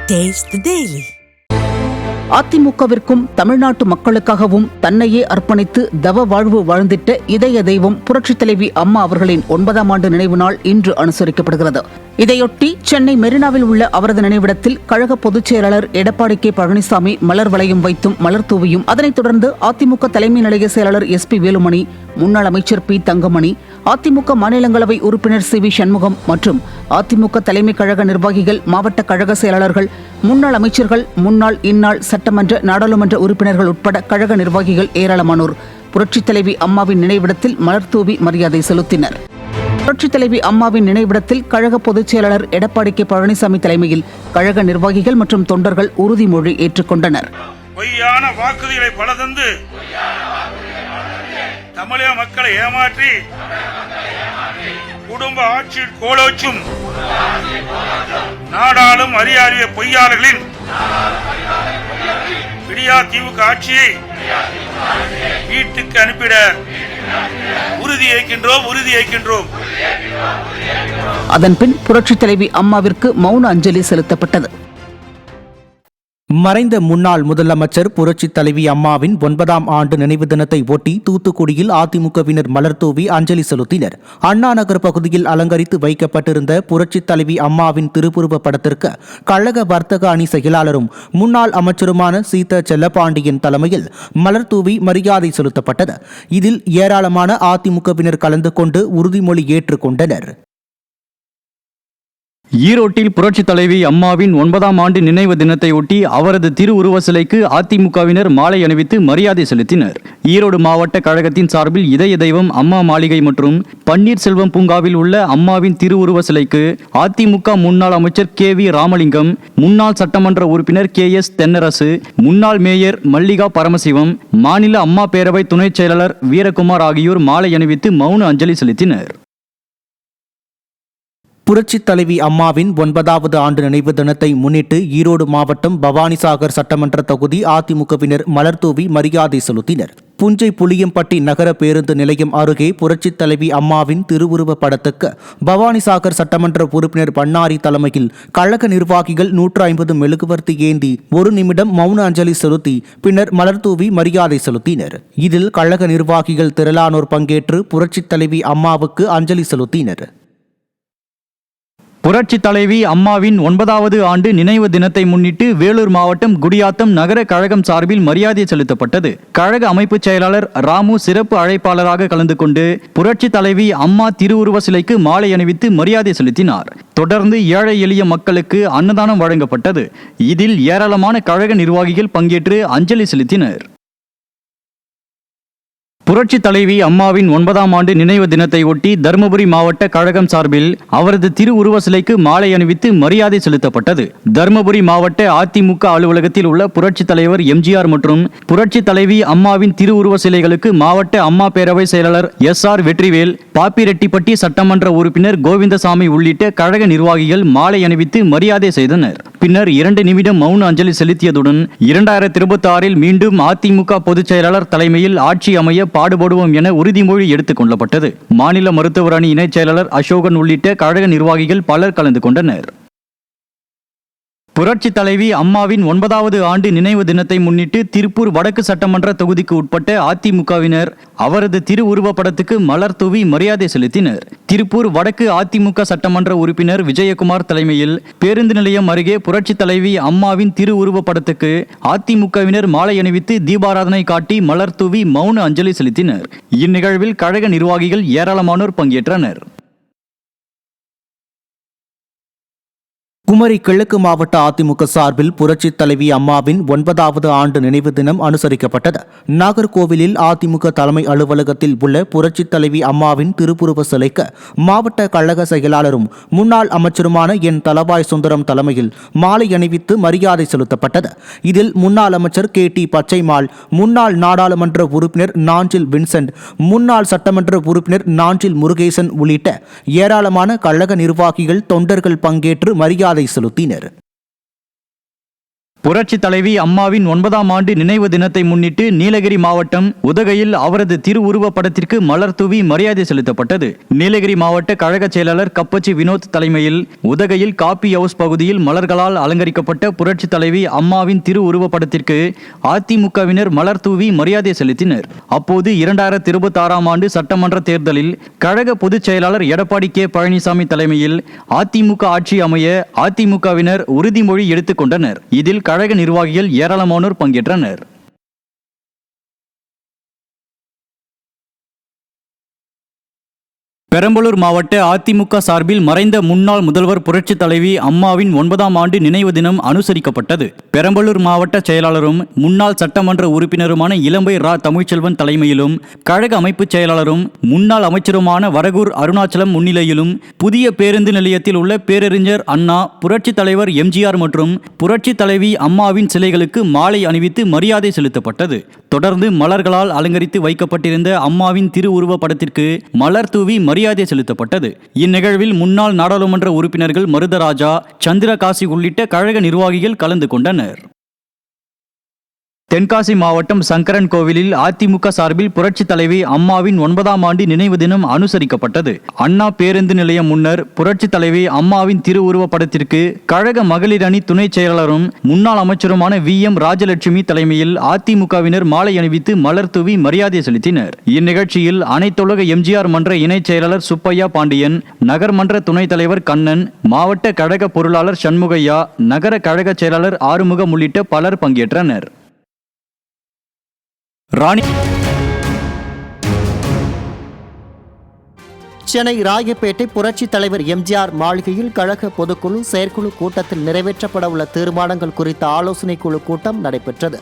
Taste the Daily. அதிமுகவிற்கும் தமிழ்நாட்டு மக்களுக்காகவும் தன்னையே அர்ப்பணித்து தவ வாழ்வு வாழ்ந்திட்ட இதய தெய்வம் புரட்சித் தலைவி அம்மா அவர்களின் 9ஆம் ஆண்டு நினைவு நாள் இன்று அனுசரிக்கப்படுகிறது. இதையொட்டி சென்னை மெரினாவில் உள்ள அவரது நினைவிடத்தில் கழக பொதுச் செயலாளர் எடப்பாடி கே பழனிசாமி மலர் வளையம் வைத்தும் மலர் தூவியும், அதனைத் தொடர்ந்து அதிமுக தலைமை நிலைய செயலாளர் SP வேலுமணி, முன்னாள் அமைச்சர் P தங்கமணி, அதிமுக மாநிலங்களவை உறுப்பினர் CV சண்முகம் மற்றும் அதிமுக தலைமை கழக நிர்வாகிகள், மாவட்ட கழக செயலாளர்கள், முன்னாள் அமைச்சர்கள், முன்னாள் இந்நாள் சட்டமன்ற நாடாளுமன்ற உறுப்பினர்கள் உட்பட கழக நிர்வாகிகள் ஏராளமானோர் புரட்சித் தலைவி அம்மாவின் நினைவிடத்தில் மலர் தூவி மரியாதை செலுத்தினர். புரட்சித் தலைவி அம்மாவின் நினைவிடத்தில் கழக பொதுச் செயலாளர் எடப்பாடி கே பழனிசாமி தலைமையில் கழக நிர்வாகிகள் மற்றும் தொண்டர்கள் உறுதிமொழி ஏற்றுக்கொண்டனர். பொய்யான வாக்குறுதிகளை பல தந்து தமிழக மக்களை ஏமாற்றி குடும்ப ஆட்சியில் கோலோச்சும் நாடாளும் அறியாறிய பொய்யாளர்களின் விடியா திமுக ஆட்சியை வீட்டுக்கு அனுப்பிட உறுதியேற்கின்றோம். அதன்பின் புரட்சித் தலைவி அம்மாவிற்கு மௌன அஞ்சலி செலுத்தப்பட்டது. மறைந்த முன்னாள் முதலமைச்சர் புரட்சித் தலைவி அம்மாவின் 9ஆம் ஆண்டு நினைவு தினத்தை ஒட்டி தூத்துக்குடியில் அதிமுகவினர் மலர்தூவி அஞ்சலி செலுத்தினர். அண்ணா நகர் பகுதியில் அலங்கரித்து வைக்கப்பட்டிருந்த புரட்சித் தலைவி அம்மாவின் திருப்புருவ படத்திற்கு கழக வர்த்தக அணி செயலாளரும் முன்னாள் அமைச்சருமான சீத செல்லப்பாண்டியன் தலைமையில் மலர்தூவி மரியாதை செலுத்தப்பட்டது. இதில் ஏராளமான அதிமுகவினர் கலந்து கொண்டு உறுதிமொழி ஏற்றுக்கொண்டனர். ஈரோட்டில் புரட்சித் தலைவி அம்மாவின் 9ஆம் ஆண்டு நினைவு தினத்தையொட்டி அவரது திருவுருவ சிலைக்கு அதிமுகவினர் மாலை அணிவித்து மரியாதை செலுத்தினர். ஈரோடு மாவட்ட கழகத்தின் சார்பில் இதய தெய்வம் அம்மா மாளிகை மற்றும் பன்னீர்செல்வம் பூங்காவில் உள்ள அம்மாவின் திருவுருவ சிலைக்கு அதிமுக முன்னாள் அமைச்சர் KV ராமலிங்கம், முன்னாள் சட்டமன்ற உறுப்பினர் KS தென்னரசு, முன்னாள் மேயர் மல்லிகா பரமசிவம், மாநில அம்மா பேரவை துணைச் செயலாளர் வீரகுமார் ஆகியோர் மாலை அணிவித்து மௌன அஞ்சலி செலுத்தினர். புரட்சித் தலைவி அம்மாவின் 9வது ஆண்டு நினைவு தினத்தை முன்னிட்டு ஈரோடு மாவட்டம் பவானிசாகர் சட்டமன்ற தொகுதி அதிமுகவினர் மலர்தூவி மரியாதை செலுத்தினர். புஞ்சை புளியம்பட்டி நகர பேருந்து நிலையம் அருகே புரட்சித் தலைவி அம்மாவின் திருவுருவ படத்துக்கு பவானிசாகர் சட்டமன்ற உறுப்பினர் பண்ணாரி தலைமையில் கழக நிர்வாகிகள் 150 மெழுகுவர்த்தி ஏந்தி 1 நிமிடம் மௌன அஞ்சலி செலுத்தி பின்னர் மலர்தூவி மரியாதை செலுத்தினர். இதில் கழக நிர்வாகிகள் திரளானோர் பங்கேற்று புரட்சித் தலைவி அம்மாவுக்கு அஞ்சலி செலுத்தினர். புரட்சித் தலைவி அம்மாவின் 9வது ஆண்டு நினைவு தினத்தை முன்னிட்டு வேலூர் மாவட்டம் குடியாத்தம் நகர கழகம் சார்பில் மரியாதை செலுத்தப்பட்டது. கழக அமைப்பு செயலாளர் ராமு சிறப்பு அழைப்பாளராக கலந்து கொண்டு புரட்சித் தலைவி அம்மா திருவுருவ சிலைக்கு மாலை அணிவித்து மரியாதை செலுத்தினார். தொடர்ந்து ஏழை எளிய மக்களுக்கு அன்னதானம் வழங்கப்பட்டது. இதில் ஏராளமான கழக நிர்வாகிகள் பங்கேற்று அஞ்சலி செலுத்தினர். புரட்சித் தலைவி அம்மாவின் 9ஆம் ஆண்டு நினைவு தினத்தை ஒட்டி தருமபுரி மாவட்ட கழகம் சார்பில் அவரது திருவுருவ சிலைக்கு மாலை அணிவித்து மரியாதை செலுத்தப்பட்டது. தருமபுரி மாவட்ட அதிமுக அலுவலகத்தில் உள்ள புரட்சித் தலைவர் MGR மற்றும் புரட்சித் தலைவி அம்மாவின் திருவுருவ சிலைகளுக்கு மாவட்ட அம்மா பேரவை செயலாளர் SR வெற்றிவேல், பாப்பிரெட்டிப்பட்டி சட்டமன்ற உறுப்பினர் கோவிந்தசாமி உள்ளிட்ட கழக நிர்வாகிகள் மாலை அணிவித்து மரியாதை செய்தனர். பின்னர் 2 நிமிடம் மௌன அஞ்சலி செலுத்தியதுடன் 2026இல் மீண்டும் அதிமுக பொதுச் செயலாளர் தலைமையில் ஆட்சி அமைய பாடுபடுவோம் என உறுதிமொழி எடுத்துக் கொள்ளப்பட்டது. மாநில மருத்துவர் அணி இணைச் செயலாளர் அசோகன் உள்ளிட்ட கழக நிர்வாகிகள் பலர் கலந்து கொண்டனர். புரட்சித் தலைவி அம்மாவின் 9வது ஆண்டு நினைவு தினத்தை முன்னிட்டு திருப்பூர் வடக்கு சட்டமன்ற தொகுதிக்கு உட்பட்ட அதிமுகவினர் அவரது திருவுருவ படத்துக்கு மலர் தூவி மரியாதை செலுத்தினர். திருப்பூர் வடக்கு அதிமுக சட்டமன்ற உறுப்பினர் விஜயகுமார் தலைமையில் பேருந்து நிலையம் அருகே புரட்சித் தலைவி அம்மாவின் திருவுருவ படத்துக்கு அதிமுகவினர் மாலை அணிவித்து தீபாராதனை காட்டி மலர் தூவி மௌன அஞ்சலி செலுத்தினர். இந்நிகழ்வில் கழக நிர்வாகிகள் ஏராளமானோர் பங்கேற்றனர். குமரி கிழக்கு மாவட்ட அதிமுக சார்பில் புரட்சித் தலைவி அம்மாவின் 9வது ஆண்டு நினைவு தினம் அனுசரிக்கப்பட்டது. நாகர்கோவிலில் அதிமுக தலைமை அலுவலகத்தில் உள்ள புரட்சித் தலைவி அம்மாவின் திருப்புருவ சிலைக்கு மாவட்ட கழக செயலாளரும் முன்னாள் அமைச்சருமான என் தளவாய் சுந்தரம் தலைமையில் மாலை அணிவித்து மரியாதை செலுத்தப்பட்டது. இதில் முன்னாள் அமைச்சர் KT பச்சைமால், முன்னாள் நாடாளுமன்ற உறுப்பினர் நாஞ்சில் வின்சென்ட், முன்னாள் சட்டமன்ற உறுப்பினர் நாஞ்சில் முருகேசன் உள்ளிட்ட ஏராளமான கழக நிர்வாகிகள் தொண்டர்கள் பங்கேற்று மரியாதை செலுத்தினர். புரட்சி தலைவி அம்மாவின் 9ஆம் ஆண்டு நினைவு தினத்தை முன்னிட்டு நீலகிரி மாவட்டம் உதகையில் அவரது திருவுருவ படத்திற்கு மலர் தூவி மரியாதை செலுத்தப்பட்டது. நீலகிரி மாவட்ட கழக செயலாளர் கப்பச்சி வினோத் தலைமையில் உதகையில் காபி ஹவுஸ் பகுதியில் மலர்களால் அலங்கரிக்கப்பட்ட புரட்சி தலைவி அம்மாவின் திருவுருவ படத்திற்கு அதிமுகவினர் மலர் தூவி மரியாதை செலுத்தினர். அப்போது 2026ஆம் ஆண்டு சட்டமன்ற தேர்தலில் கழக பொதுச் செயலாளர் எடப்பாடி கே பழனிசாமி தலைமையில் அதிமுக ஆட்சி அமைய அதிமுகவினர் உறுதிமொழி எடுத்துக் கொண்டனர். இதில் கழக நிர்வாகிகள் ஏராளமானோர் பங்கேற்றனர். பெரம்பலூர் மாவட்ட அதிமுக சார்பில் மறைந்த முன்னாள் முதல்வர் புரட்சி தலைவி அம்மாவின் 9ஆம் ஆண்டு நினைவு தினம் அனுசரிக்கப்பட்டது. பெரம்பலூர் மாவட்ட செயலாளரும் முன்னாள் சட்டமன்ற உறுப்பினருமான இளம்பை ரா தமிழ்ச்செல்வன் தலைமையிலும் கழக அமைப்பு செயலாளரும் முன்னாள் அமைச்சருமான வரகூர் அருணாச்சலம் முன்னிலையிலும் புதிய பேருந்து நிலையத்தில் உள்ள பேரறிஞர் அண்ணா, புரட்சி தலைவர் எம்ஜிஆர் மற்றும் புரட்சி தலைவி அம்மாவின் சிலைகளுக்கு மாலை அணிவித்து மரியாதை செலுத்தப்பட்டது. தொடர்ந்து மலர்களால் அலங்கரித்து வைக்கப்பட்டிருந்த அம்மாவின் திருவுருவ படத்திற்கு மலர் தூவி மரியாதை செலுத்தப்பட்டது. இந்நிகழ்வில் முன்னாள் நாடாளுமன்ற உறுப்பினர்கள் மருதராஜா, சந்திரகாசி உள்ளிட்ட கழக நிர்வாகிகள் கலந்து கொண்டனர். தென்காசி மாவட்டம் சங்கரன் கோவிலில் அதிமுக சார்பில் புரட்சி தலைவி அம்மாவின் 9ஆம் ஆண்டு நினைவு தினம் அனுசரிக்கப்பட்டது. அண்ணா பேருந்து நிலையம் முன்னர் புரட்சி தலைவி அம்மாவின் திருவுருவ படத்திற்கு கழக மகளிர் அணி துணை செயலாளரும் முன்னாள் அமைச்சருமான VM ராஜலட்சுமி தலைமையில் அதிமுகவினர் மாலை அணிவித்து மலர் தூவி மரியாதை செலுத்தினர். இந்நிகழ்ச்சியில் அனைத்துலக எம்ஜிஆர் மன்ற இணைச் செயலாளர் சுப்பையா பாண்டியன், நகர்மன்ற துணைத் தலைவர் கண்ணன், மாவட்ட கழக பொருளாளர் சண்முகையா, நகர கழக செயலாளர் ஆறுமுகம் உள்ளிட்ட பலர் பங்கேற்றனர். ராணி சென்னை ராயப்பேட்டை புரட்சி தலைவர் எம்ஜிஆர் மாளிகையில் கழக பொதுக்குழு செயற்குழு கூட்டத்தில் நிறைவேற்றப்பட உள்ள தீர்மானங்கள் குறித்த ஆலோசனை குழு கூட்டம் நடைபெற்றது.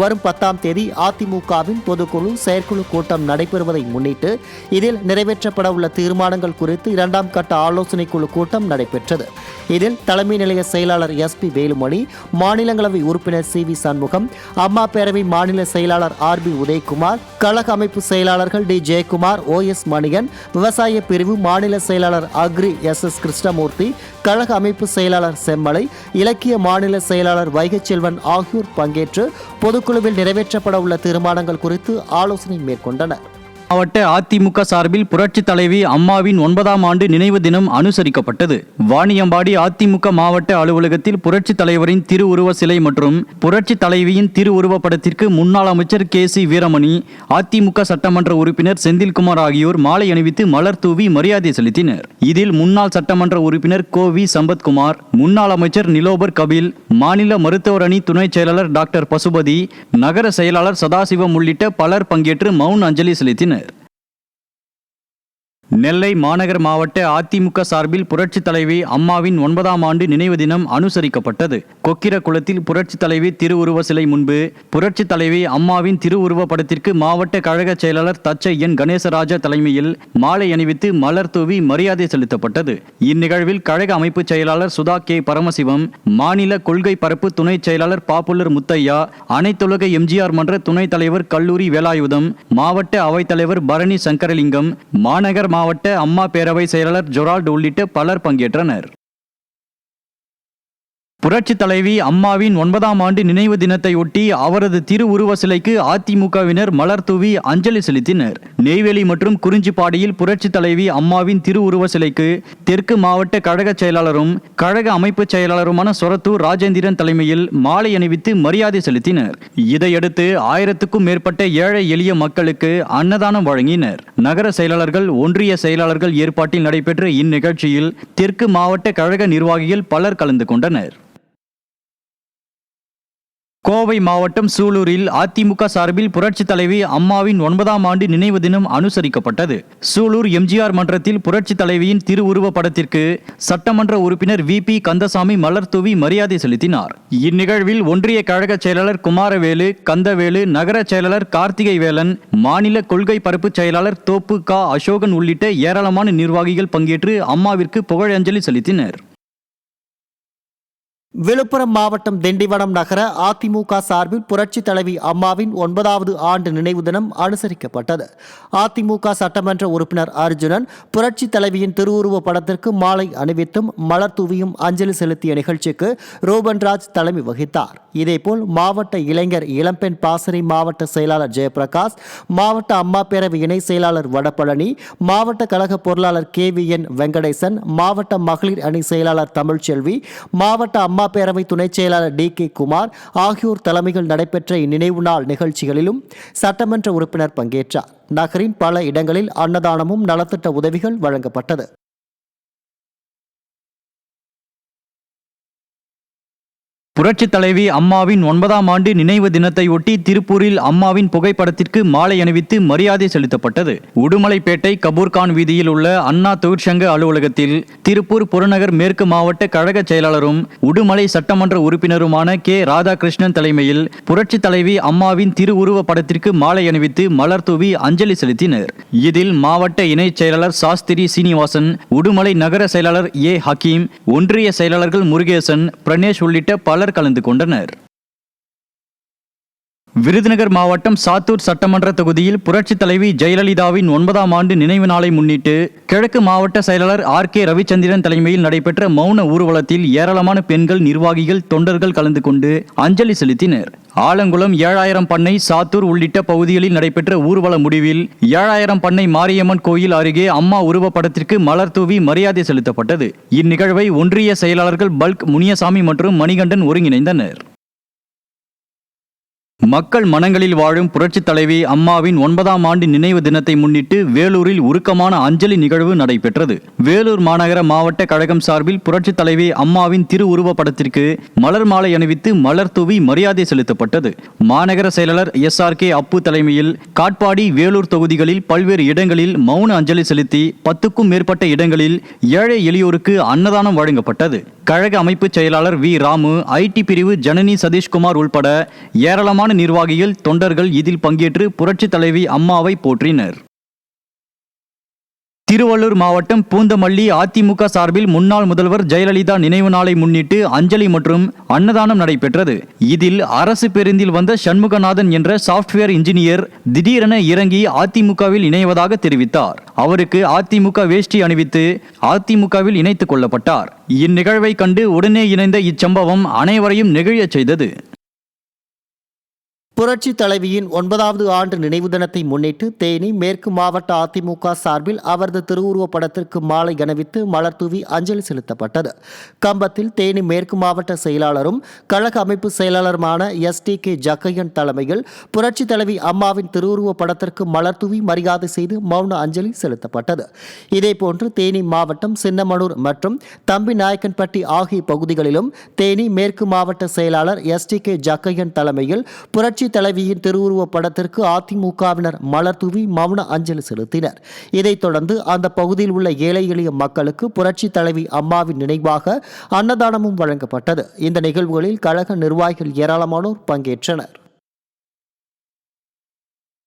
வரும் 10ஆம் தேதி அதிமுகவின் பொதுக்குழு செயற்குழு கூட்டம் நடைபெறுவதை முன்னிட்டு இதில் நிறைவேற்றப்பட உள்ள தீர்மானங்கள் குறித்து 2ஆம் கட்ட ஆலோசனை குழு கூட்டம் நடைபெற்றது. இதில் தலைமை நிலைய செயலாளர் SP வேலுமணி, மாநிலங்களவை உறுப்பினர் CV சண்முகம், அம்மா பேரவை மாநில செயலாளர் RB உதயகுமார், கழக அமைப்பு செயலாளர்கள் D ஜெயக்குமார், OS மணிகன், விவசாய பிரிவு மாநில செயலாளர் அக்ரி SS கிருஷ்ணமூர்த்தி, கழக அமைப்பு செயலாளர் செம்மலை, இலக்கிய மாநில செயலாளர் வைகைச்செல்வன் ஆகியோர் பங்கேற்று பொதுக்குழுவில் நிறைவேற்றப்பட உள்ள தீர்மானங்கள் குறித்து ஆலோசனை மேற்கொண்டனர். மாவட்ட அதிமுக சார்பில் புரட்சி தலைவி அம்மாவின் 9ஆம் ஆண்டு நினைவு தினம் அனுசரிக்கப்பட்டது. வாணியம்பாடி அதிமுக மாவட்ட அலுவலகத்தில் புரட்சி தலைவரின் திருவுருவ சிலை மற்றும் புரட்சி தலைவியின் திருவுருவ படத்திற்கு முன்னாள் அமைச்சர் KC வீரமணி, அதிமுக சட்டமன்ற உறுப்பினர் செந்தில்குமார் ஆகியோர் மாலை அணிவித்து மலர் தூவி மரியாதை செலுத்தினர். இதில் முன்னாள் சட்டமன்ற உறுப்பினர் கோவி சம்பத்குமார், முன்னாள் அமைச்சர் நிலோபர் கபில், மாநில மருத்துவர் அணி துணை செயலாளர் டாக்டர் பசுபதி, நகர செயலாளர் சதாசிவம் உள்ளிட்ட பலர் பங்கேற்று மௌன அஞ்சலி செலுத்தினர். நெல்லை மாநகர் மாவட்ட அதிமுக சார்பில் புரட்சி தலைவி அம்மாவின் 9ஆம் ஆண்டு நினைவு தினம் அனுசரிக்கப்பட்டது. கொக்கிரகுளத்தில் புரட்சி தலைவி திருவுருவ சிலை முன்பு புரட்சி தலைவி அம்மாவின் திருவுருவ படத்திற்கு மாவட்ட கழக செயலாளர் தச்சை N கணேசராஜா தலைமையில் மாலை அணிவித்து மலர் தூவி மரியாதை செலுத்தப்பட்டது. இந்நிகழ்வில் கழக அமைப்பு செயலாளர் சுதா K பரமசிவம், மாநில கொள்கை பரப்பு துணை செயலாளர் பாப்புலர் முத்தையா, அனைத்துலக எம்ஜிஆர் மன்ற துணைத் தலைவர் கல்லூரி வேலாயுதம், மாவட்ட அவைத்தலைவர் பரணி சங்கரலிங்கம், மாநகர் மாவட்ட அம்மா பேரவை செயலாளர் ஜொரால்ட் உள்ளிட்ட பலர் பங்கேற்றனர். புரட்சி தலைவி அம்மாவின் 9ஆம் ஆண்டு நினைவு தினத்தையொட்டி அவரது திருவுருவ சிலைக்கு அதிமுகவினர் மலர் தூவி அஞ்சலி செலுத்தினர். நெய்வேலி மற்றும் குறிஞ்சிப்பாடியில் புரட்சி தலைவி அம்மாவின் திருவுருவ சிலைக்கு தெற்கு மாவட்ட கழக செயலாளரும் கழக அமைப்பு செயலாளருமான சொரத்தூர் ராஜேந்திரன் தலைமையில் மாலை அணிவித்து மரியாதை செலுத்தினர். இதையடுத்து 1000க்கும் மேற்பட்ட ஏழை எளிய மக்களுக்கு அன்னதானம் வழங்கினர். நகர செயலாளர்கள், ஒன்றிய செயலாளர்கள் ஏற்பாட்டில் நடைபெற்ற இந்நிகழ்ச்சியில் தெற்கு மாவட்ட கழக நிர்வாகிகள் பலர் கலந்து கொண்டனர். கோவை மாவட்டம் சூலூரில் அதிமுக சார்பில் புரட்சி தலைவி அம்மாவின் 9ஆம் ஆண்டு நினைவு தினம் அனுசரிக்கப்பட்டது. சூலூர் எம்ஜிஆர் மன்றத்தில் புரட்சி தலைவியின் திருவுருவ படத்திற்கு சட்டமன்ற உறுப்பினர் VP கந்தசாமி மலர் தூவி மரியாதை செலுத்தினார். இந்நிகழ்வில் ஒன்றிய கழக செயலாளர் குமாரவேலு, கந்தவேலு, நகர செயலாளர் கார்த்திகை வேலன், மாநில கொள்கை பரப்பு செயலாளர் தோப்பு K அசோகன் உள்ளிட்ட ஏராளமான நிர்வாகிகள் பங்கேற்று அம்மாவிற்கு புகழஞ்சலி செலுத்தினர். விழுப்புரம் மாவட்டம் திண்டிவனம் நகர அதிமுக சார்பில் புரட்சி தலைவி அம்மாவின் 9வது ஆண்டு நினைவு தினம் அனுசரிக்கப்பட்டது. அதிமுக சட்டமன்ற உறுப்பினர் அர்ஜுனன் புரட்சி தலைவியின் திருவுருவ படத்திற்கு மாலை அணிவித்தும் மலர் தூவியும் அஞ்சலி செலுத்திய நிகழ்ச்சிக்கு ரோபன்ராஜ் தலைமை வகித்தார். இதேபோல் மாவட்ட இளைஞர் இளம்பெண் பாசறை மாவட்ட செயலாளர் ஜெயபிரகாஷ், மாவட்ட அம்மா பேரவை இணை செயலாளர் வடபழனி, மாவட்ட கழக பொருளாளர் KVN வெங்கடேசன், மாவட்ட மகளிர் அணி செயலாளர் தமிழ்ச்செல்வி, மாவட்ட அம்மா பேரவை துணை செயலாளர் DK குமார் ஆகியோர் தலைமையில் நடைபெற்ற இந்நினைவு நாள் நிகழ்ச்சிகளிலும் சட்டமன்ற உறுப்பினர் பங்கேற்றார். நகரின் பல இடங்களில் அன்னதானமும் நலத்திட்ட உதவிகள் வழங்கப்பட்டது. புரட்சி தலைவி அம்மாவின் 9ஆம் ஆண்டு நினைவு தினத்தையொட்டி திருப்பூரில் அம்மாவின் புகைப்படத்திற்கு மாலை அணிவித்து மரியாதை செலுத்தப்பட்டது. உடுமலைப்பேட்டை கபூர்கான் வீதியில் உள்ள அண்ணா தொழிற்சங்க அலுவலகத்தில் திருப்பூர் புறநகர் மேற்கு மாவட்ட கழக செயலாளரும் உடுமலை சட்டமன்ற உறுப்பினருமான K ராதாகிருஷ்ணன் தலைமையில் புரட்சி தலைவி அம்மாவின் திருவுருவ படத்திற்கு மாலை அணிவித்து மலர் தூவி அஞ்சலி செலுத்தினர். இதில் மாவட்ட இணை செயலாளர் சாஸ்திரி சீனிவாசன், உடுமலை நகர செயலாளர் A ஹக்கீம், ஒன்றிய செயலாளர்கள் முருகேசன், பிரணேஷ் உள்ளிட்ட பலர் கலந்து கொண்டனர். விருதுநகர் மாவட்டம் சாத்தூர் சட்டமன்ற தொகுதியில் புரட்சி தலைவி ஜெயலலிதாவின் 9ஆம் ஆண்டு நினைவு நாளை முன்னிட்டு கிழக்கு மாவட்ட செயலாளர் RK ரவிச்சந்திரன் தலைமையில் நடைபெற்ற மௌன ஊர்வலத்தில் ஏராளமான பெண்கள், நிர்வாகிகள், தொண்டர்கள் கலந்து கொண்டு அஞ்சலி செலுத்தினர். ஆலங்குளம் 7000 பண்ணை, சாத்தூர் உள்ளிட்ட பகுதிகளில் நடைபெற்ற ஊர்வல முடிவில் 7000 பண்ணை மாரியம்மன் கோயில் அருகே அம்மா உருவப்படத்திற்கு மலர் தூவி மரியாதை செலுத்தப்பட்டது. இந்நிகழ்வை ஒன்றிய செயலாளர்கள் பல்க் முனியசாமி மற்றும் மணிகண்டன் ஒருங்கிணைந்தனர். மக்கள் மனங்களில் வாழும் புரட்சி தலைவி அம்மாவின் 9ஆம் ஆண்டு நினைவு தினத்தை முன்னிட்டு வேலூரில் உருக்கமான அஞ்சலி நிகழ்வு நடைபெற்றது. வேலூர் மாநகர மாவட்ட கழகம் சார்பில் புரட்சி தலைவி அம்மாவின் திருவுருவ படத்திற்கு மலர் மாலை அணிவித்து மலர் தூவி மரியாதை செலுத்தப்பட்டது. மாநகர செயலாளர் SRK அப்பு தலைமையில் காட்பாடி, வேலூர் தொகுதிகளில் பல்வேறு இடங்களில் மௌன அஞ்சலி செலுத்தி 10க்கும் மேற்பட்ட இடங்களில் ஏழை எளியோருக்கு அன்னதானம் வழங்கப்பட்டது. கழக அமைப்பு செயலாளர் V ராமு, IT பிரிவு ஜனனி சதீஷ்குமார் உள்பட ஏராளமான நிர்வாகிகள், தொண்டர்கள் இதில் பங்கேற்று புரட்சி தலைவி அம்மாவை போற்றினர். திருவள்ளூர் மாவட்டம் பூந்தமல்லி அதிமுக சார்பில் முன்னாள் முதல்வர் ஜெயலலிதா நினைவு நாளை முன்னிட்டு அஞ்சலி மற்றும் அன்னதானம் நடைபெற்றது. இதில் அரசு பேருந்தில் வந்த சண்முகநாதன் என்ற சாப்ட்வேர் இன்ஜினியர் திடீரென இறங்கி அதிமுகவில் இணைவதாக தெரிவித்தார். அவருக்கு அதிமுக வேஷ்டி அணிவித்து அதிமுகவில் இணைத்துக் கொள்ளப்பட்டார். இந்நிகழ்வை கண்டு உடனே இணைந்த இச்சம்பவம் அனைவரையும் நெகிழச் செய்தது. புரட்சி தலைவியின் 9வது ஆண்டு நினைவு தினத்தை முன்னிட்டு தேனி மேற்கு மாவட்ட அதிமுக சார்பில் அவரது திருவுருவ படத்திற்கு மாலை அணிவித்து மலர் தூவி அஞ்சலி செலுத்தப்பட்டது. கம்பத்தில் தேனி மேற்கு மாவட்ட செயலாளரும் கழக அமைப்பு செயலாளருமான STK ஜக்கையன் தலைமையில் புரட்சி தலைவி அம்மாவின் திருவுருவ படத்திற்கு மலர் தூவி மரியாதை செய்து மௌன அஞ்சலி செலுத்தப்பட்டது. இதேபோன்று தேனி மாவட்டம் சின்னமனூர் மற்றும் தம்பி நாயக்கன்பட்டி ஆகிய பகுதிகளிலும் தேனி மேற்கு மாவட்ட செயலாளர் STK ஜக்கையன் தலைமையில் புரட்சி தலைவியின் திருவுருவ படத்திற்கு அதிமுகவினர் மலர் தூவி மௌன அஞ்சலி செலுத்தினர். இதைத் தொடர்ந்து அந்த பகுதியில் உள்ள ஏழை எளிய மக்களுக்கு புரட்சி தலைவி அம்மாவின் நினைவாக அன்னதானமும் வழங்கப்பட்டது. இந்த நிகழ்வுகளில் கழக நிர்வாகிகள் ஏராளமானோர் பங்கேற்றனர்.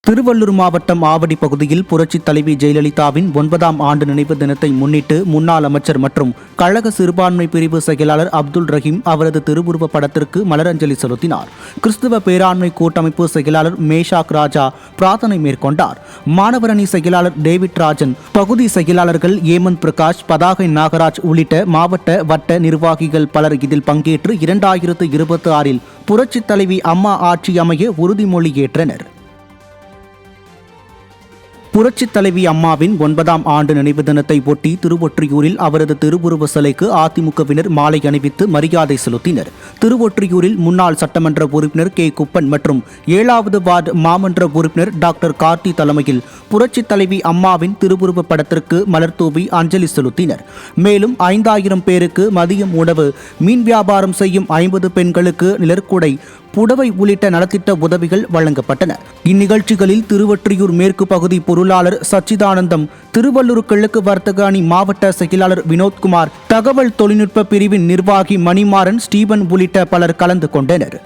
திருவள்ளூர் மாவட்டம் ஆவடி பகுதியில் புரட்சி தலைவி ஜெயலலிதாவின் 9ஆம் ஆண்டு நினைவு தினத்தை முன்னிட்டு முன்னாள் அமைச்சர் மற்றும் கழக சிறுபான்மை பிரிவு செயலாளர் அப்துல் ரஹீம் அவரது திருவுருவ படத்திற்கு மலரஞ்சலி செலுத்தினார். கிறிஸ்துவ பேராண்மை கூட்டமைப்பு செயலாளர் மேஷாக் ராஜா பிரார்த்தனை மேற்கொண்டார். மாணவரணி செயலாளர் டேவிட் ராஜன், பகுதி செயலாளர்கள் ஏமந்த் பிரகாஷ், பதாகை நாகராஜ் உள்ளிட்ட மாவட்ட வட்ட நிர்வாகிகள் பலர் இதில் பங்கேற்று 2026இல் புரட்சி தலைவி அம்மா ஆட்சி அமைய உறுதிமொழி ஏற்றனர். புரட்சி தலைவி அம்மாவின் 9ஆம் ஆண்டு நினைவு தினத்தை ஒட்டி திருவொற்றியூரில் அவரது திருவுருவ சிலைக்கு அதிமுகவினர் மாலை அணிவித்து மரியாதை செலுத்தினர். திருவொற்றியூரில் முன்னாள் சட்டமன்ற உறுப்பினர் K குப்பன் மற்றும் 7வது வார்டு மாமன்ற உறுப்பினர் டாக்டர் கார்த்தி தலைமையில் புரட்சி தலைவி அம்மாவின் திருவுருவ படத்திற்கு மலர் தூவி அஞ்சலி செலுத்தினர். மேலும் 5000 பேருக்கு மதியம் உணவு, மீன் வியாபாரம் செய்யும் 50 பெண்களுக்கு நிழற்குடை, புடவை உள்ளிட்ட நலத்திட்ட உதவிகள் வழங்கப்பட்டன. இந்நிகழ்ச்சிகளில் திருவொற்றியூர் மேற்கு பகுதி பொருளாளர் சச்சிதானந்தம், திருவள்ளூர் கிழக்கு வர்த்தக அணி மாவட்ட செயலாளர் வினோத்குமார், தகவல் தொழில்நுட்ப பிரிவின் நிர்வாகி மணிமாறன், ஸ்டீபன் உள்ளிட்ட பலர் கலந்து கொண்டனர்.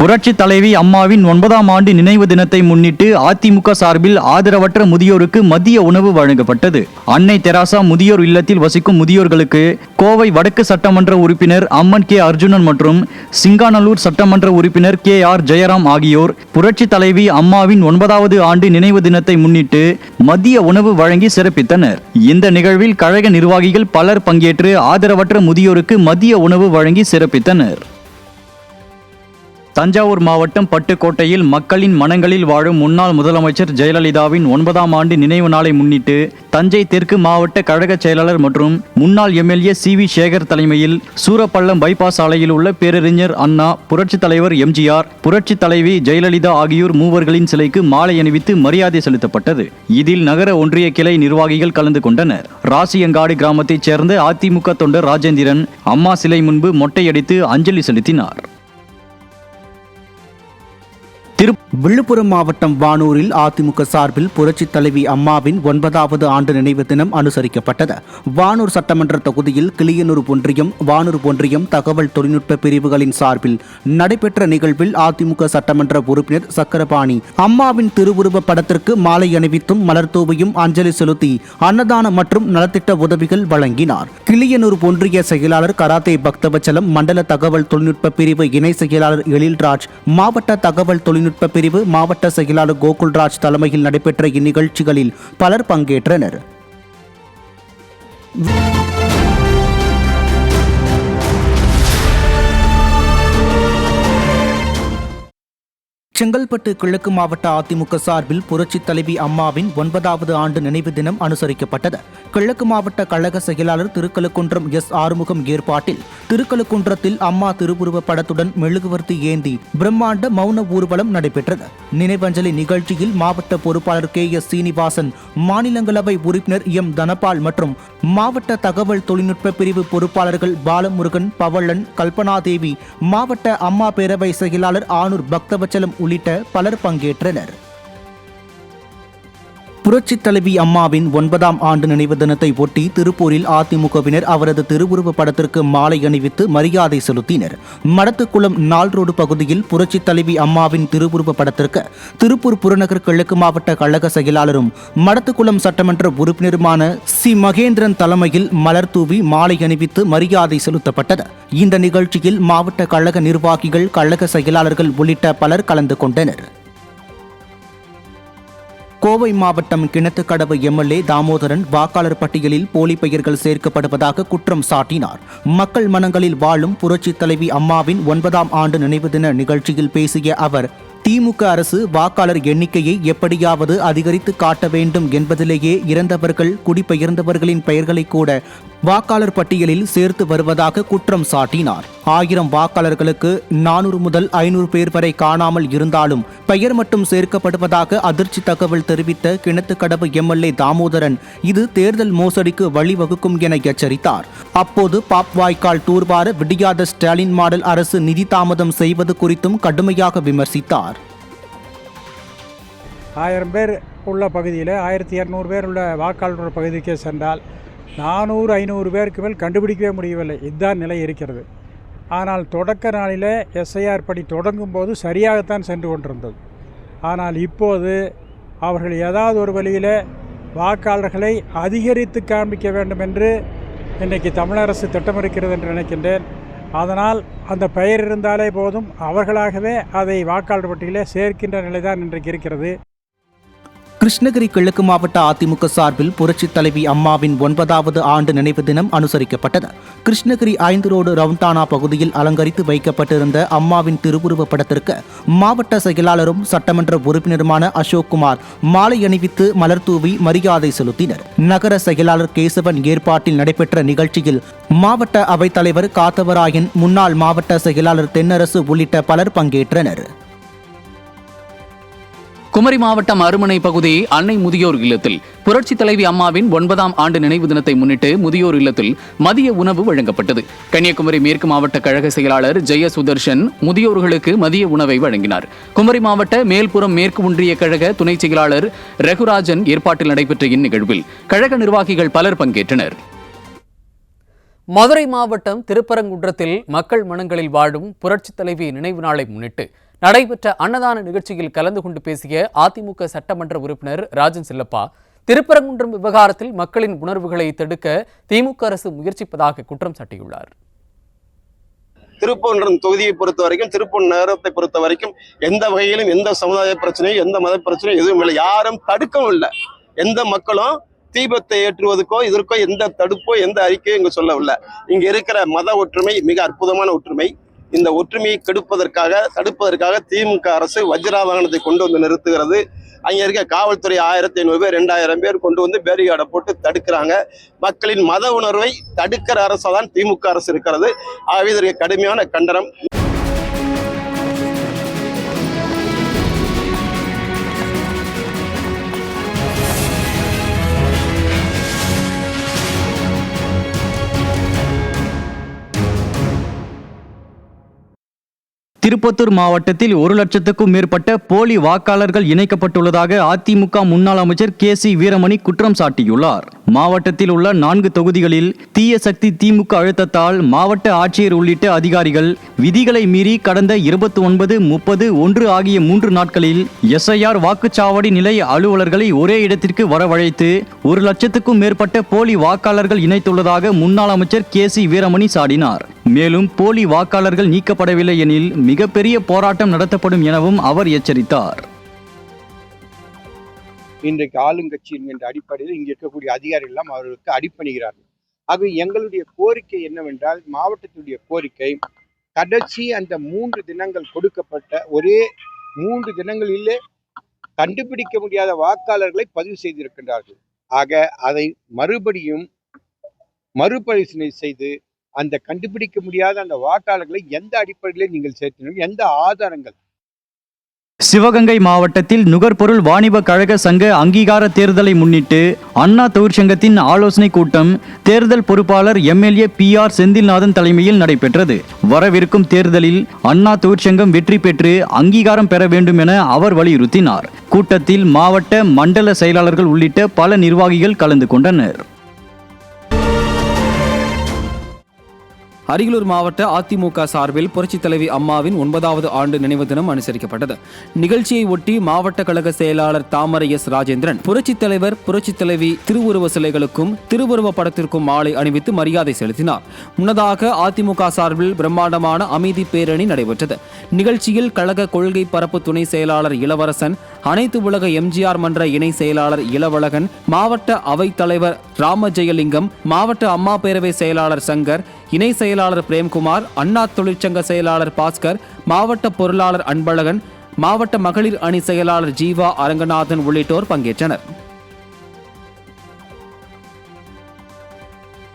புரட்சி தலைவி அம்மாவின் 9ஆம் ஆண்டு நினைவு தினத்தை முன்னிட்டு அதிமுக சார்பில் ஆதரவற்ற முதியோருக்கு மதிய உணவு வழங்கப்பட்டது. அன்னை தெராசா முதியோர் இல்லத்தில் வசிக்கும் முதியோர்களுக்கு கோவை வடக்கு சட்டமன்ற உறுப்பினர் அம்மன் கே அர்ஜுனன் மற்றும் சிங்காநல்லூர் சட்டமன்ற உறுப்பினர் KR ஜெயராம் ஆகியோர் புரட்சி தலைவி அம்மாவின் 9வது ஆண்டு நினைவு தினத்தை முன்னிட்டு மதிய உணவு வழங்கி சிறப்பித்தனர். இந்த நிகழ்வில் கழக நிர்வாகிகள் பலர் பங்கேற்று ஆதரவற்ற முதியோருக்கு மதிய உணவு வழங்கி சிறப்பித்தனர். தஞ்சாவூர் மாவட்டம் பட்டுக்கோட்டையில் மக்களின் மனங்களில் வாழும் முன்னாள் முதலமைச்சர் ஜெயலலிதாவின் 9ஆம் ஆண்டு நினைவு நாளை முன்னிட்டு தஞ்சை தெற்கு மாவட்ட கழக செயலாளர் மற்றும் முன்னாள் MLA CV சேகர் தலைமையில் சூரப்பள்ளம் பைபாஸ் சாலையில் உள்ள பேரறிஞர் அண்ணா, புரட்சித் தலைவர் MGR, புரட்சித் தலைவி ஜெயலலிதா ஆகியோர் மூவர்களின் சிலைக்கு மாலை அணிவித்து மரியாதை செலுத்தப்பட்டது. இதில் நகர ஒன்றிய கிளை நிர்வாகிகள் கலந்து கொண்டனர். ராசியங்காடு கிராமத்தைச் சேர்ந்த அதிமுக தொண்டர் ராஜேந்திரன் அம்மா சிலை முன்பு மொட்டையடித்து அஞ்சலி செலுத்தினார். விழுப்புரம் மாவட்டம் வானூரில் அதிமுக சார்பில் புரட்சித் தலைவி அம்மாவின் 9வது ஆண்டு நினைவு தினம் அனுசரிக்கப்பட்டது. வானூர் சட்டமன்ற தொகுதியில் கிளியனூர் ஒன்றியம், வானூர் ஒன்றியம் தகவல் தொழில்நுட்ப பிரிவுகளின் சார்பில் நடைபெற்ற நிகழ்வில் அதிமுக சட்டமன்ற உறுப்பினர் சக்கரபாணி அம்மாவின் திருவுருவ படத்திற்கு மாலை அணிவித்தும் மலர் தூவியும் அஞ்சலி செலுத்தி அன்னதானம் மற்றும் நலத்திட்ட உதவிகள் வழங்கினார். கிளியனூர் ஒன்றிய செயலாளர் கராத்தே பக்தவச்சலம், மண்டல தகவல் தொழில்நுட்ப பிரிவு இணை செயலாளர் எழில்ராஜ், மாவட்ட தகவல் தொழில்நுட்ப பிரிவு மாவட்ட செயலாளர் கோகுல்ராஜ் தலைமையில் நடைபெற்ற இந்நிகழ்ச்சிகளில் பலர் பங்கேற்றனர். செங்கல்பட்டு கிழக்கு மாவட்ட அதிமுக சார்பில் புரட்சித் தலைவி அம்மாவின் 9வது ஆண்டு நினைவு தினம் அனுசரிக்கப்பட்டது. கிழக்கு மாவட்ட கழக செயலாளர் திருக்கழுக்குன்றம் S. ஆறுமுகம் ஏற்பாட்டில் திருக்கழுக்குன்றத்தில் அம்மா திருவுருவ படத்துடன் மெழுகுவர்த்தி ஏந்தி பிரம்மாண்ட மௌன ஊர்வலம் நடைபெற்றது. நினைவஞ்சலி நிகழ்ச்சியில் மாவட்ட பொறுப்பாளர் KS. சீனிவாசன், மாநிலங்களவை உறுப்பினர் M. தனபால் மற்றும் மாவட்ட தகவல் தொழில்நுட்ப பிரிவு பொறுப்பாளர்கள் பாலமுருகன், பவளன், கல்பனாதேவி, மாவட்ட அம்மா பேரவை செயலாளர் ஆனூர் பக்தவச்சலம் உள்ளிட்ட பலர் பங்கேற்றனர். புரட்சித் தலைவி அம்மாவின் 9ஆம் ஆண்டு நினைவு தினத்தை ஒட்டி திருப்பூரில் அதிமுகவினர் அவரது திருவுருவ படத்திற்கு மாலை அணிவித்து மரியாதை செலுத்தினர். மடத்துக்குளம் நாள் ரோடு பகுதியில் புரட்சித் தலைவி அம்மாவின் திருவுருவ படத்திற்கு திருப்பூர் புறநகர் கிழக்கு மாவட்ட கழக செயலாளரும் மடத்துக்குளம் சட்டமன்ற உறுப்பினருமான சி. மகேந்திரன் தலைமையில் மலர் தூவி மாலை அணிவித்து மரியாதை செலுத்தப்பட்டது. இந்த நிகழ்ச்சியில் மாவட்ட கழக நிர்வாகிகள், கழக செயலாளர்கள் உள்ளிட்ட பலர் கலந்து கொண்டனர். கோவை மாவட்டம் கிணத்துக்கடவு MLA தாமோதரன் வாக்காளர் பட்டியலில் போலி பெயர்கள் சேர்க்கப்படுவதாக குற்றம் சாட்டினார். மக்கள் மனங்களில் வாழும் புரட்சித் தலைவி அம்மாவின் 9ஆம் ஆண்டு நினைவு தின நிகழ்ச்சியில் பேசிய அவர், திமுக அரசு வாக்காளர் எண்ணிக்கையை எப்படியாவது அதிகரித்து காட்ட வேண்டும் என்பதிலேயே இறந்தவர்கள், குடிபெயர்ந்தவர்களின் பெயர்களை கூட வாக்காளர் பட்டியலில் சேர்த்து வருவதாக குற்றம் சாட்டினார். 1000 வாக்காளர்களுக்கு 400 முதல் 500 பேர் வரை காணாமல் இருந்தாலும் பெயர் மட்டும் சேர்க்கப்படுவதாக அதிர்ச்சி தகவல் தெரிவித்த கிணத்துக்கடவு MLA தாமோதரன் இது தேர்தல் மோசடிக்கு வழிவகுக்கும் என எச்சரித்தார். அப்போது பாப்வாய்க்கால் தூர்வார விடியாத ஸ்டாலின் மாடல் அரசு நிதி தாமதம் செய்வது குறித்தும் கடுமையாக விமர்சித்தார். 1000 பேர் உள்ள பகுதியில் 1200 பேர் உள்ள வாக்காளர் பகுதிக்கே சென்றால் 400-500 பேருக்கு மேல் கண்டுபிடிக்கவே முடியவில்லை. இதுதான் நிலை இருக்கிறது. ஆனால் தொடக்க நாளில் SIR பணி தொடங்கும் போது சரியாகத்தான் சென்று கொண்டிருந்தது. ஆனால் இப்போது அவர்கள் ஏதாவது ஒரு வழியில் வாக்காளர்களை அதிகரித்து காண்பிக்க வேண்டும் என்று இன்றைக்கு தமிழக அரசு திட்டமிருக்கிறது என்று நினைக்கின்றேன். அதனால் அந்த பெயர் இருந்தாலே போதும், அவர்களாகவே அதை வாக்காளர் பட்டியலிலே சேர்க்கின்ற நிலைதான் இன்றைக்கு இருக்கிறது. கிருஷ்ணகிரி கிழக்கு மாவட்ட அதிமுக சார்பில் புரட்சித் தலைவி அம்மாவின் 9வது ஆண்டு நினைவு தினம் அனுசரிக்கப்பட்டது. கிருஷ்ணகிரி 5 ரோடு ரவுண்டானா பகுதியில் அலங்கரித்து வைக்கப்பட்டிருந்த அம்மாவின் திருவுருவ படத்திற்கு மாவட்ட செயலாளரும் சட்டமன்ற உறுப்பினருமான அசோக்குமார் மாலை அணிவித்து மலர் தூவி மரியாதை செலுத்தினர். நகர செயலாளர் கேசவன் ஏற்பாட்டில் நடைபெற்ற நிகழ்ச்சியில் மாவட்ட அவைத்தலைவர் காத்தவராயன், முன்னாள் மாவட்ட செயலாளர் தென்னரசு உள்ளிட்ட பலர் பங்கேற்றனர். குமரி மாவட்டம் அருமனை பகுதி அன்னை முதியோர் இல்லத்தில் புரட்சித் தலைவி அம்மாவின் 9ஆம் ஆண்டு நினைவு தினத்தை முன்னிட்டு முதியோர் இல்லத்தில் மதிய உணவு வழங்கப்பட்டது. கன்னியாகுமரி மேற்கு மாவட்ட கழக செயலாளர் ஜெய சுதர்ஷன் முதியோர்களுக்கு மதிய உணவை வழங்கினார். குமரி மாவட்ட மேல்புறம் மேற்கு ஒன்றிய கழக துணை செயலாளர் ரகுராஜன் ஏற்பாட்டில் நடைபெற்ற இந்நிகழ்வில் கழக நிர்வாகிகள் பலர் பங்கேற்றனர். மதுரை மாவட்டம் திருப்பரங்குன்றத்தில் மக்கள் மனங்களில் வாழும் புரட்சித் தலைவி நினைவு நாளை முன்னிட்டு நடைபெற்ற அன்னதான நிகழ்ச்சியில் கலந்து கொண்டு பேசிய அதிமுக சட்டமன்ற உறுப்பினர் ராஜன் செல்லப்பா, திருப்பரங்குன்றம் விவகாரத்தில் மக்களின் உணர்வுகளை தடுக்க திமுக அரசு முயற்சிப்பதாக குற்றம் சாட்டியுள்ளார். திருப்பரங்குன்றம் தொகுதியை பொறுத்த வரைக்கும், திருப்பூர் நகரத்தை பொறுத்த வரைக்கும் எந்த வகையிலும் எந்த சமுதாய பிரச்சனையும் எந்த மத பிரச்சனையும் எதுவும் இல்லை. யாரும் தடுக்கவும் இல்லை. எந்த மக்களும் தீபத்தை ஏற்றுவதற்கோ இதற்கோ எந்த தடுப்போ எந்த அறிக்கையும் இங்க சொல்லவில்லை. இங்க இருக்கிற மத ஒற்றுமை மிக அற்புதமான ஒற்றுமை. இந்த ஒற்றுமையை தடுப்பதற்காக திமுக அரசு வஜ்ராவாகனத்தை கொண்டு வந்து நிறுத்துகிறது. அங்க இருக்க காவல்துறை 1500 பேர் 2000 பேர் கொண்டு வந்து பேரிகார்டை போட்டு தடுக்கிறாங்க. மக்களின் மத உணர்வை தடுக்கிற அரசா தான் திமுக அரசு இருக்கிறது. ஆகவே இதற்கு கடுமையான கண்டனம். திருப்பத்தூர் மாவட்டத்தில் 1 லட்சத்துக்கும் மேற்பட்ட போலி வாக்காளர்கள் இணைக்கப்பட்டுள்ளதாக அதிமுக முன்னாள் அமைச்சர் KC வீரமணி குற்றம் சாட்டியுள்ளார். மாவட்டத்தில் உள்ள 4 தொகுதிகளில் தீய சக்தி திமுக அழுத்தத்தால் மாவட்ட ஆட்சியர் உள்ளிட்ட அதிகாரிகள் விதிகளை மீறி கடந்த 29, 30, 1 ஆகிய 3 நாட்களில் SIR வாக்குச்சாவடி நிலைய அலுவலர்களை ஒரே இடத்திற்கு வரவழைத்து 1 லட்சத்துக்கும் மேற்பட்ட போலி வாக்காளர்கள் இணைத்துள்ளதாக முன்னாள் அமைச்சர் KC வீரமணி சாடினார். மேலும் போலி வாக்காளர்கள் நீக்கப்படவில்லை எனில் மிகப்பெரிய போராட்டம் நடத்தப்படும் எனவும் அவர் எச்சரித்தார். இன்றைக்கு ஆளுங்கட்சி என்கின்ற அடிப்படையில் இங்கே இருக்கக்கூடிய அதிகாரிகள் எல்லாம் அவர்களுக்கு அடிப்பணிகிறார்கள். ஆகவே எங்களுடைய கோரிக்கை என்னவென்றால், மாவட்டத்தினுடைய கோரிக்கை, கடைசி அந்த 3 தினங்கள் கொடுக்கப்பட்ட ஒரே 3 தினங்களிலே கண்டுபிடிக்க முடியாத வாக்காளர்களை பதிவு செய்திருக்கின்றார்கள். ஆக அதை மறுபடியும் மறுபரிசீலனை செய்து அந்த கண்டுபிடிக்க முடியாத அந்த வாக்காளர்களை எந்த அடிப்படையில் நீங்கள் சேர்த்தீர்கள், எந்த ஆதாரங்கள்? சிவகங்கை மாவட்டத்தில் நுகர்பொருள் வாணிப கழக சங்க அங்கீகார தேர்தலை முன்னிட்டு அண்ணா தொழிற்சங்கத்தின் ஆலோசனை கூட்டம் தேர்தல் பொறுப்பாளர் MLA PR செந்தில்நாதன் தலைமையில் நடைபெற்றது. வரவிருக்கும் தேர்தலில் அண்ணா தொழிற்சங்கம் வெற்றி பெற்று அங்கீகாரம் பெற வேண்டும் என அவர் வலியுறுத்தினார். கூட்டத்தில் மாவட்ட மண்டல செயலாளர்கள் உள்ளிட்ட பல நிர்வாகிகள் கலந்து கொண்டனர். அரியலூர் மாவட்ட அதிமுக சார்பில் புரட்சித் தலைவி அம்மாவின் 9வது ஆண்டு நினைவு தினம் அனுசரிக்கப்பட்டது. நிகழ்ச்சியை ஒட்டி மாவட்ட கழக செயலாளர் தாமரை S. ராஜேந்திரன் புரட்சித் தலைவர், புரட்சித் தலைவி திருவுருவ சிலைகளுக்கும் திருவுருவ படத்திற்கும் மாலை அணிவித்து மரியாதை செலுத்தினார். முன்னதாக அதிமுக சார்பில் பிரம்மாண்டமான அமைதி பேரணி நடைபெற்றது. நிகழ்ச்சியில் கழக கொள்கை பரப்பு துணை செயலாளர் இளவரசன், அனைத்து உலக MGR மன்ற இணை செயலாளர் இளவழகன், மாவட்ட அவைத் தலைவர் ராமஜெயலிங்கம், மாவட்ட அம்மா பேரவை செயலாளர் சங்கர், இணை செயலாளர் பிரேம்குமார், அண்ணா தொழிற்சங்க செயலாளர் பாஸ்கர், மாவட்ட பொருளாளர் அன்பழகன், மாவட்ட மகளிர் அணி செயலாளர் ஜீவா அரங்கநாதன் உள்ளிட்டோர் பங்கேற்றனர்.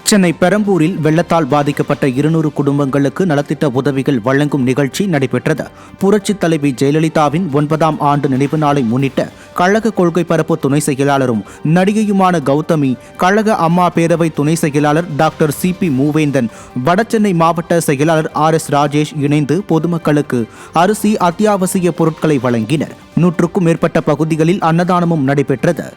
சென்னை பெரம்பூரில் வெள்ளத்தால் பாதிக்கப்பட்ட 200 குடும்பங்களுக்கு நலத்திட்ட உதவிகள் வழங்கும் நிகழ்ச்சி நடைபெற்றது. புரட்சித் தலைவி ஜெயலலிதாவின் 9ஆம் ஆண்டு நினைவு நாளை முன்னிட்டு கழக கொள்கை பரப்பு துணை செயலாளரும் நடிகையுமான கௌதமி, கழக அம்மா பேரவை துணை செயலாளர் டாக்டர் CP மூவேந்தன், வடசென்னை மாவட்ட செயலாளர் RS ராஜேஷ் இணைந்து பொதுமக்களுக்கு அரிசி, அத்தியாவசிய பொருட்களை வழங்கினர். 100க்கும் மேற்பட்ட பகுதிகளில் அன்னதானமும் நடைபெற்றது.